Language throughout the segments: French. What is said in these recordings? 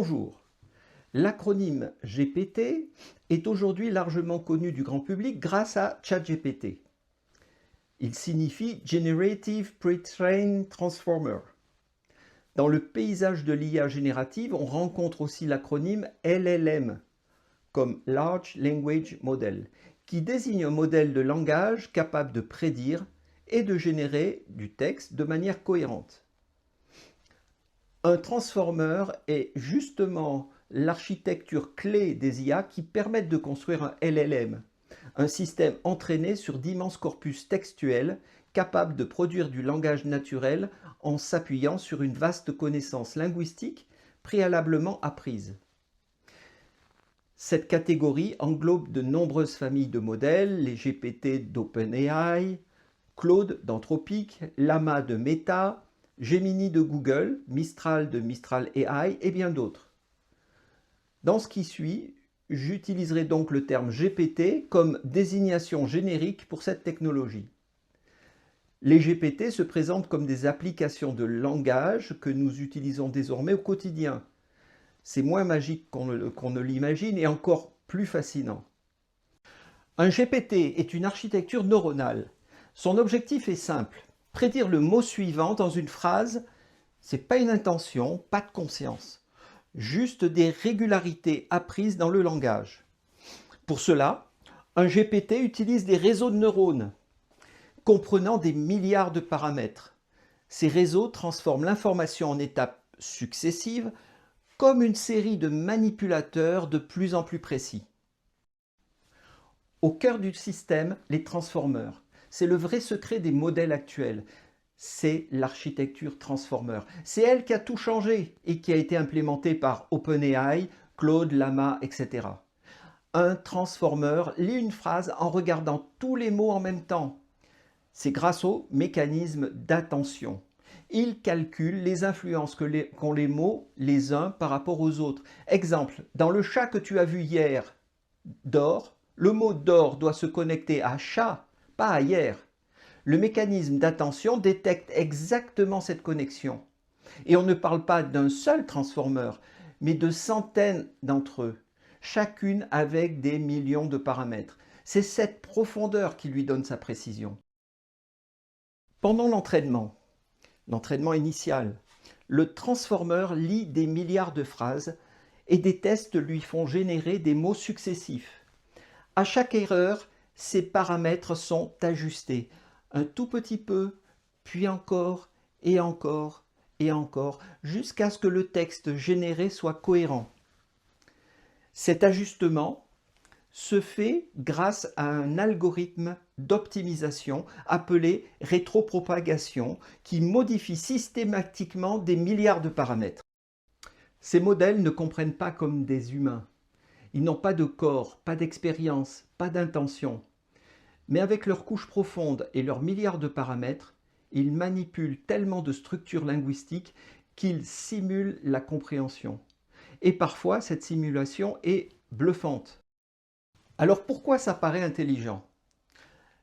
Bonjour. L'acronyme GPT est aujourd'hui largement connu du grand public grâce à ChatGPT. Il signifie Generative Pre-trained Transformer. Dans le paysage de l'IA générative, on rencontre aussi l'acronyme LLM, comme Large Language Model, qui désigne un modèle de langage capable de prédire et de générer du texte de manière cohérente. Un transformer est justement l'architecture clé des IA qui permettent de construire un LLM, un système entraîné sur d'immenses corpus textuels capable de produire du langage naturel en s'appuyant sur une vaste connaissance linguistique préalablement apprise. Cette catégorie englobe de nombreuses familles de modèles, les GPT d'OpenAI, Claude d'Anthropic, Llama de Meta, Gemini de Google, Mistral de Mistral AI et bien d'autres. Dans ce qui suit, j'utiliserai donc le terme GPT comme désignation générique pour cette technologie. Les GPT se présentent comme des applications de langage que nous utilisons désormais au quotidien. C'est moins magique qu'on ne l'imagine et encore plus fascinant. Un GPT est une architecture neuronale. Son objectif est simple, prédire le mot suivant dans une phrase. C'est pas une intention, pas de conscience, juste des régularités apprises dans le langage. Pour cela, un GPT utilise des réseaux de neurones comprenant des milliards de paramètres. Ces réseaux transforment l'information en étapes successives comme une série de manipulateurs de plus en plus précis. Au cœur du système, les transformers. C'est le vrai secret des modèles actuels. C'est l'architecture transformer. C'est elle qui a tout changé et qui a été implémentée par OpenAI, Claude, Llama, etc. Un transformer lit une phrase en regardant tous les mots en même temps. C'est grâce au mécanisme d'attention. Il calcule les influences qu'ont les mots les uns par rapport aux autres. Exemple, dans le chat que tu as vu hier, d'or, le mot d'or doit se connecter à chat, pas à hier. Le mécanisme d'attention détecte exactement cette connexion. Et on ne parle pas d'un seul transformer, mais de centaines d'entre eux, chacune avec des millions de paramètres. C'est cette profondeur qui lui donne sa précision. Pendant l'entraînement initial, le transformer lit des milliards de phrases et des tests lui font générer des mots successifs. À chaque erreur, ces paramètres sont ajustés, un tout petit peu, puis encore, et encore, et encore, jusqu'à ce que le texte généré soit cohérent. Cet ajustement se fait grâce à un algorithme d'optimisation appelé rétropropagation qui modifie systématiquement des milliards de paramètres. Ces modèles ne comprennent pas comme des humains. Ils n'ont pas de corps, pas d'expérience, pas d'intention. Mais avec leurs couches profondes et leurs milliards de paramètres, ils manipulent tellement de structures linguistiques qu'ils simulent la compréhension. Et parfois, cette simulation est bluffante. Alors pourquoi ça paraît intelligent?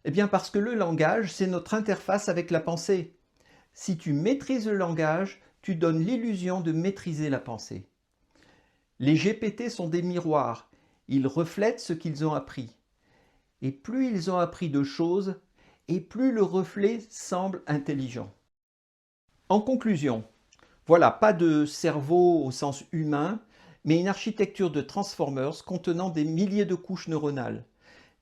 Eh bien parce que le langage, c'est notre interface avec la pensée. Si tu maîtrises le langage, tu donnes l'illusion de maîtriser la pensée. Les GPT sont des miroirs, ils reflètent ce qu'ils ont appris. Et plus ils ont appris de choses, et plus le reflet semble intelligent. En conclusion, voilà, pas de cerveau au sens humain, mais une architecture de transformers contenant des milliers de couches neuronales,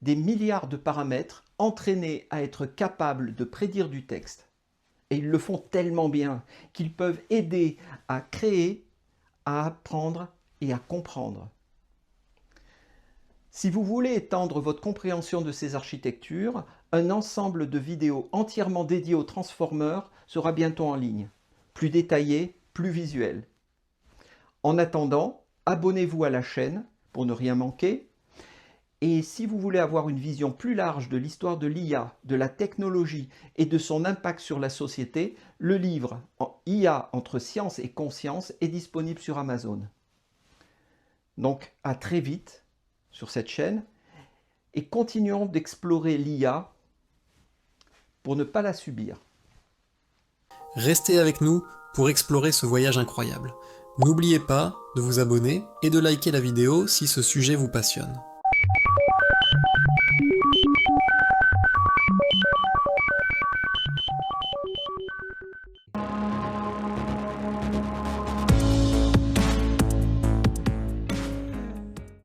des milliards de paramètres entraînés à être capables de prédire du texte. Et ils le font tellement bien qu'ils peuvent aider à créer, à apprendre et à comprendre. Si vous voulez étendre votre compréhension de ces architectures, un ensemble de vidéos entièrement dédiées aux transformers sera bientôt en ligne, plus détaillé, plus visuel. En attendant, abonnez-vous à la chaîne pour ne rien manquer. Et si vous voulez avoir une vision plus large de l'histoire de l'IA, de la technologie et de son impact sur la société, le livre IA entre science et conscience est disponible sur Amazon. Donc à très vite sur cette chaîne et continuons d'explorer l'IA pour ne pas la subir. Restez avec nous pour explorer ce voyage incroyable. N'oubliez pas de vous abonner et de liker la vidéo si ce sujet vous passionne.